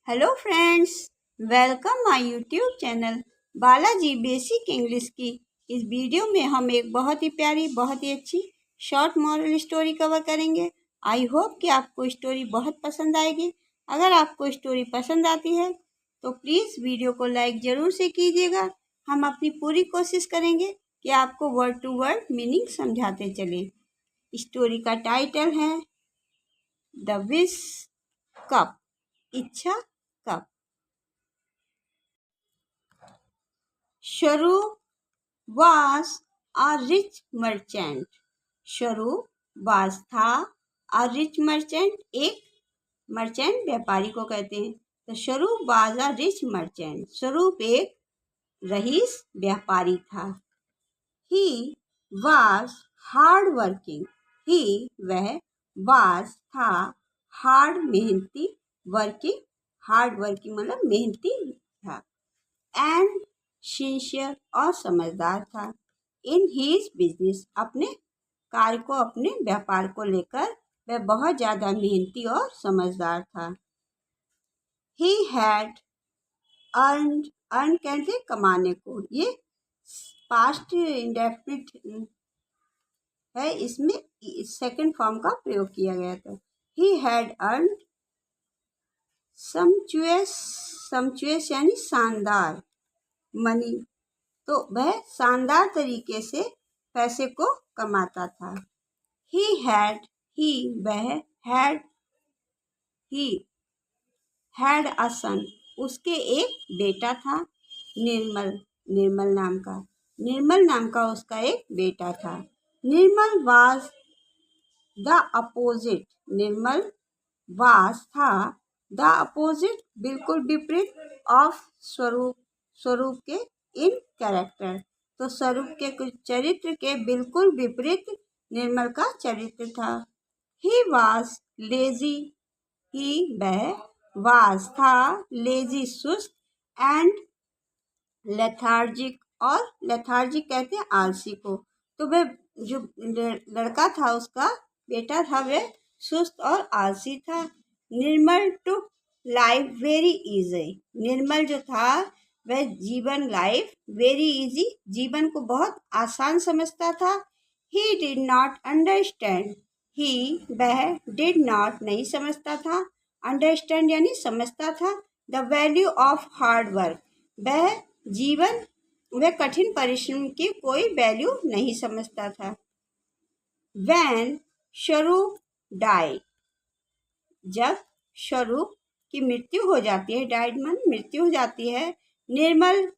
Hello friends, welcome my YouTube channel Balaji basic English की। इस video में हम एक बहुत ही प्यारी, बहुत ही अच्छी शॉर्ट मॉरल स्टोरी कवर करेंगे। आई होप कि आपको स्टोरी बहुत पसंद आएगी। अगर आपको स्टोरी पसंद आती है तो प्लीज़ वीडियो को लाइक ज़रूर से कीजिएगा। हम अपनी पूरी कोशिश करेंगे कि आपको वर्ड टू वर्ड मीनिंग समझाते चलें। स्टोरी का टाइटल है द विश कप, इच्छा cup. Sharu was a rich merchant. Sharu was था a rich merchant, एक मर्चेंट व्यापारी को कहते हैं। तो शरू was a rich merchant. स्वरूप एक रईस व्यापारी था। He was hard working. He वह was था hard मेहनती, working hard working मतलब मेहनती था, एंड सिंसियर और समझदार था। इन हीज बिजनेस अपने कार्य को, अपने व्यापार को लेकर वह बहुत ज़्यादा मेहनती और समझदार था। ही हैड अर्न कहते कमाने को, ये पास्ट इंडेफिनिट है, इसमें सेकंड फॉर्म का प्रयोग किया गया था। ही हैड अर्न सम्चुअस यानी शानदार मनी, तो वह शानदार तरीके से पैसे को कमाता था। ही वह हैड अ सन, उसके एक बेटा था, निर्मल नाम का उसका एक बेटा था। Nirmal was the opposite, Nirmal was था द अपोजिट बिल्कुल विपरीत ऑफ स्वरूप के इन कैरेक्टर, तो स्वरूप के कुछ चरित्र के बिल्कुल विपरीत निर्मल का चरित्र था। ही वाज लेजी, ही वह वाज था लेजी सुस्त, एंड लेथार्जिक, और लेथार्जिक कहते हैं आलसी को। तो वह जो लड़का था, उसका बेटा था, वह सुस्त और आलसी था। निर्मल टू लाइफ वेरी इजी, निर्मल जो था वह जीवन लाइफ वेरी इजी, जीवन को बहुत आसान समझता था। ही डिड नॉट अंडरस्टैंड, ही वह डिड नॉट नहीं समझता था, अंडरस्टैंड यानी समझता था, the value of hard work, वह कठिन परिश्रम की कोई वैल्यू नहीं समझता था। When स्वरूप डाइड, जब स्वरूप की मृत्यु हो जाती है, डाइड मन मृत्यु हो जाती है, निर्मल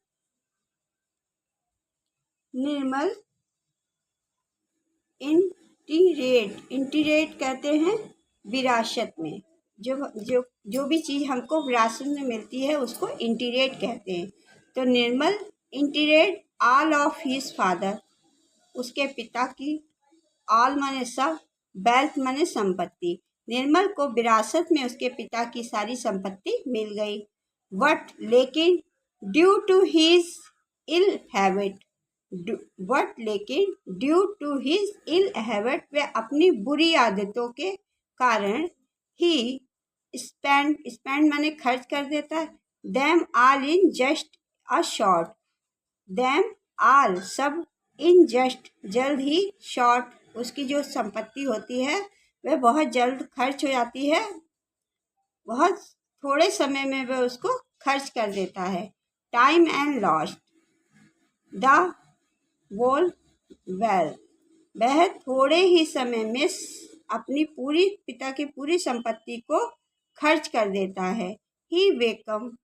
इंटीरेट कहते हैं विरासत में, जो भी चीज़ हमको विरासत में मिलती है उसको इंटीरेट कहते हैं। तो निर्मल इंटीरेट ऑल ऑफ हिज फादर, उसके पिता की, ऑल माने सब, वेल्थ माने संपत्ति, निर्मल को विरासत में उसके पिता की सारी संपत्ति मिल गई। बट लेकिन due to his ill habit, due to his ill habit, वह अपनी बुरी आदतों के कारण ही स्पेंड माने खर्च कर देता है, them all in just a short, them all सब, इन जस्ट जल्द ही, शॉर्ट उसकी जो संपत्ति होती है वह बहुत जल्द खर्च हो जाती है, बहुत थोड़े समय में वह उसको खर्च कर देता है। Time and lost the whole wealth, वह थोड़े ही समय में अपनी पिता की पूरी संपत्ति को खर्च कर देता है। ही बेकम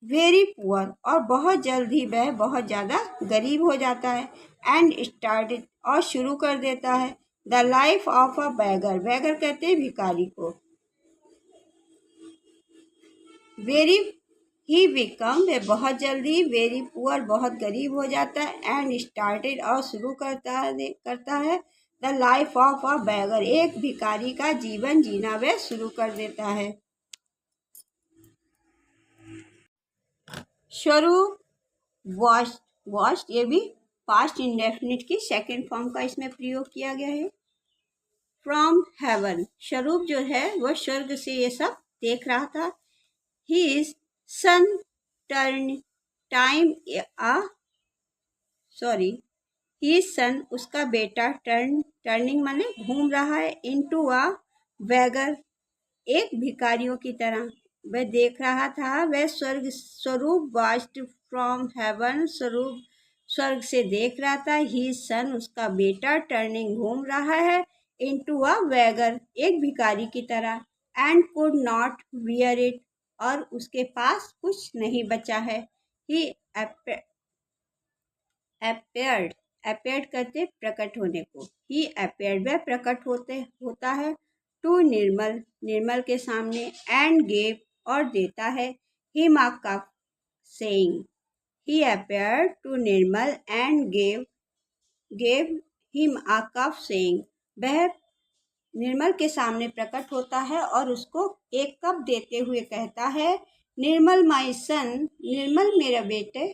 वेरी पुअर, और बहुत जल्द ही वह बहुत ज़्यादा गरीब हो जाता है। एंड स्टार्टेड, और शुरू कर देता है, the life of a beggar, beggar कहते हैं भिखारी को। वेरी ही बिकम, वह बहुत जल्दी, वेरी पुअर बहुत गरीब हो जाता है, एंड स्टार्टेड, और शुरू करता है the life of a bagger, एक भिखारी का जीवन जीना वह शुरू कर देता है। स्वरूप वॉच्ड, ये भी पास्ट इंडेफिनिट की सेकंड फॉर्म का इसमें प्रयोग किया गया है। फ्रॉम हेवन, स्वरूप जो है वह स्वर्ग से ये सब देख रहा था। his son turn time a sorry his son उसका बेटा टर्निंग माने घूम रहा है into a beggar एक भिखारियों की तरह वह देख रहा था। वह स्वरूप watched from heaven स्वरूप स्वर्ग से देख रहा था। his son उसका बेटा टर्निंग घूम रहा है into a beggar एक भिखारी की तरह and could not bear it और उसके पास कुछ नहीं बचा है। he appeared करते प्रकट होने को। he appeared वह प्रकट होता है टू निर्मल के सामने and gave और देता है him a cup saying he appeared to Nirmal and gave him a cup saying वह निर्मल के सामने प्रकट होता है और उसको एक कप देते हुए कहता है निर्मल माय सन निर्मल मेरा बेटे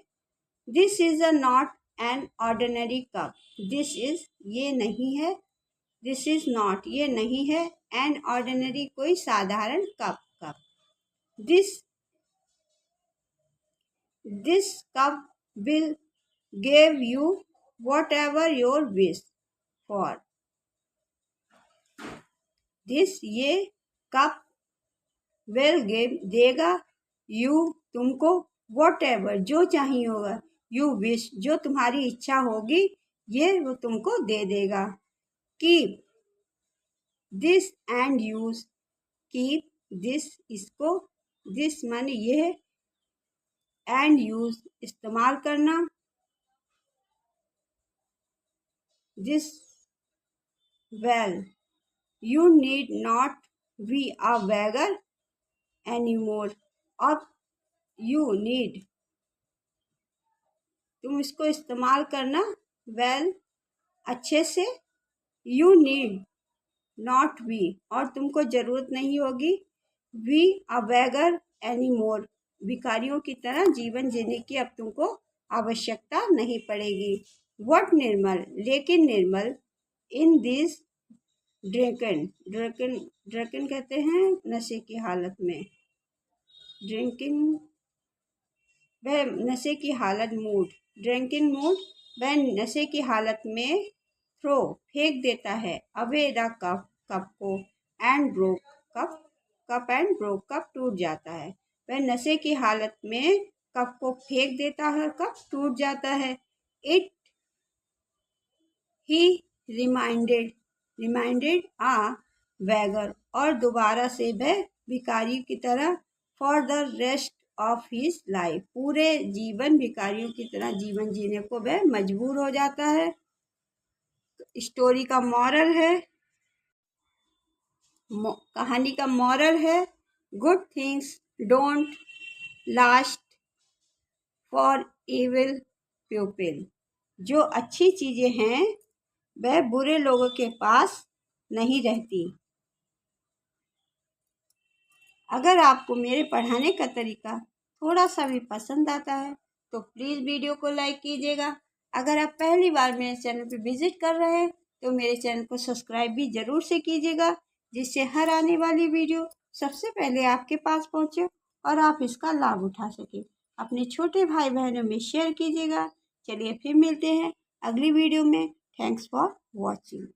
this is a not an ordinary cup this is ये नहीं है दिस इज नॉट ये नहीं है एन ऑर्डिनरी कोई साधारण cup this cup will give you what ever your wish for this ये कप विल गिव देगा यू तुमको वॉट एवर जो चाहिए होगा यू विश जो तुम्हारी इच्छा होगी ये वो तुमको दे देगा keep this and use keep this इसको दिस माने ये एंड यूज इस्तेमाल करना this well you need not be a beggar anymore और यू नीड तुम इसको इस्तेमाल करना वेल अच्छे से यू नीड नॉट बी और तुमको ज़रूरत नहीं होगी बी अ beggar anymore भिखारियों की तरह जीवन जीने की अब तुमको आवश्यकता नहीं पड़ेगी व्हाट निर्मल लेकिन निर्मल इन दिस ड्रंकन कहते हैं नशे की हालत में ड्रिंकिंग वह नशे की हालत मूड ड्रिंकिंग मूड वह नशे की हालत में थ्रो फेंक देता है अवे द कप को एंड ब्रोक कप टूट जाता है वह नशे की हालत में कप को फेंक देता है कप टूट जाता है इट ही रिमाइंडेड आ वैगर और दोबारा से वह भिखारी की तरह for the rest of his life पूरे जीवन भिखारियों की तरह जीवन जीने को वह मजबूर हो जाता है। स्टोरी का मॉरल है कहानी का मॉरल है good things don't last for evil people जो अच्छी चीज़ें हैं वह बुरे लोगों के पास नहीं रहती। अगर आपको मेरे पढ़ाने का तरीका थोड़ा सा भी पसंद आता है तो प्लीज़ वीडियो को लाइक कीजिएगा। अगर आप पहली बार मेरे चैनल पर विज़िट कर रहे हैं तो मेरे चैनल को सब्सक्राइब भी ज़रूर से कीजिएगा जिससे हर आने वाली वीडियो सबसे पहले आपके पास पहुंचे और आप इसका लाभ उठा सकें। अपने छोटे भाई बहनों में शेयर कीजिएगा। चलिए फिर मिलते हैं अगली वीडियो में। Thanks for watching.